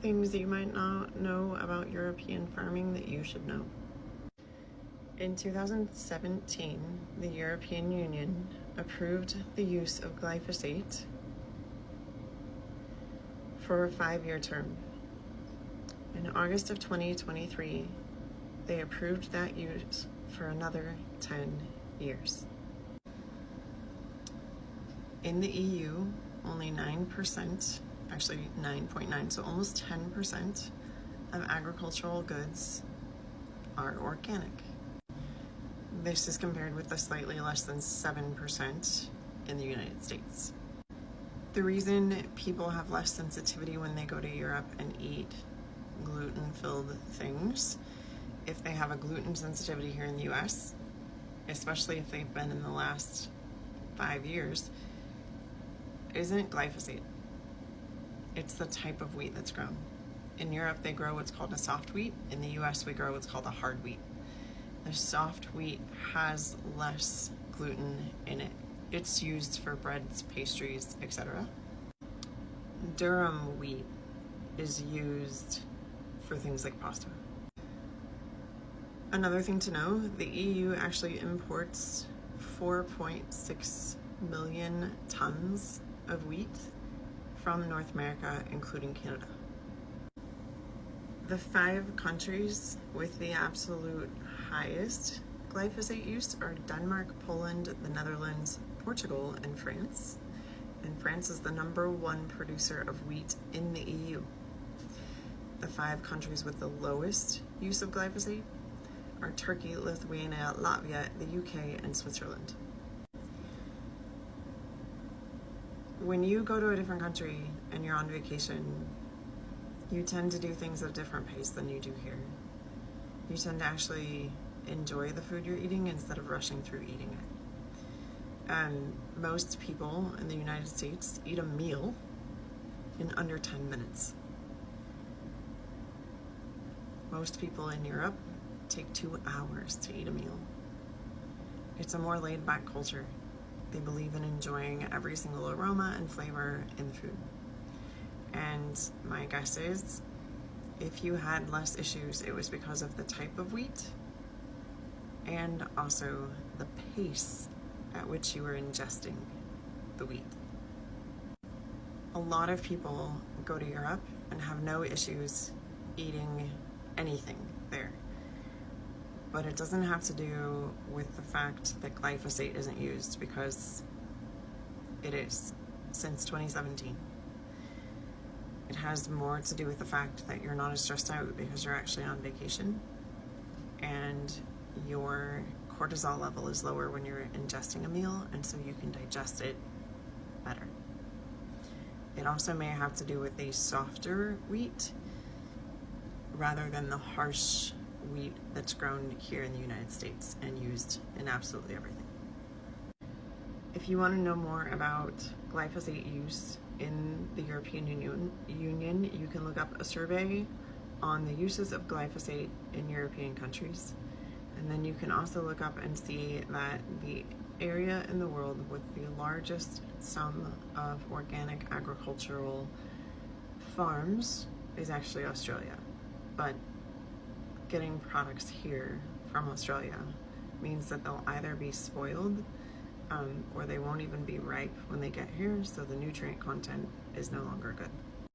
Things that you might not know about European farming that you should know. In 2017, the European Union approved the use of glyphosate for a 5-year term. In August of 2023, they approved that use for another 10 years. In the EU, only 9%, actually 9.9, so almost 10% of agricultural goods are organic. This is compared with the slightly less than 7% in the United States. The reason people have less sensitivity when they go to Europe and eat gluten-filled things, if they have a gluten sensitivity here in the US, especially if they've been in the last 5 years, isn't glyphosate. It's the type of wheat that's grown. In Europe, they grow what's called a soft wheat. In the US, we grow what's called a hard wheat. The soft wheat has less gluten in it. It's used for breads, pastries, etc. Durum wheat is used for things like pasta. Another thing to know, the EU actually imports 4.6 million tons of wheat from North America, including Canada. The 5 countries with the absolute highest glyphosate use are Denmark, Poland, the Netherlands, Portugal, and France. And France is the #1 producer of wheat in the EU. The 5 countries with the lowest use of glyphosate are Turkey, Lithuania, Latvia, the UK, and Switzerland. When you go to a different country and you're on vacation, you tend to do things at a different pace than you do here. You tend to actually enjoy the food you're eating instead of rushing through eating it. And most people in the United States eat a meal in under 10 minutes. Most people in Europe take 2 hours to eat a meal. It's a more laid-back culture. They believe in enjoying every single aroma and flavor in food. And my guess is, if you had less issues, it was because of the type of wheat and also the pace at which you were ingesting the wheat. A lot of people go to Europe and have no issues eating anything there. But it doesn't have to do with the fact that glyphosate isn't used, because it is, since 2017. It has more to do with the fact that you're not as stressed out because you're actually on vacation, and your cortisol level is lower when you're ingesting a meal, and so you can digest it better. It also may have to do with a softer wheat rather than the harsh wheat that's grown here in the United States and used in absolutely everything. If you want to know more about glyphosate use in the European Union, you can look up a survey on the uses of glyphosate in European countries. And then you can also look up and see that the area in the world with the largest sum of organic agricultural farms is actually Australia. But getting products here from Australia means that they'll either be spoiled or they won't even be ripe when they get here, so the nutrient content is no longer good.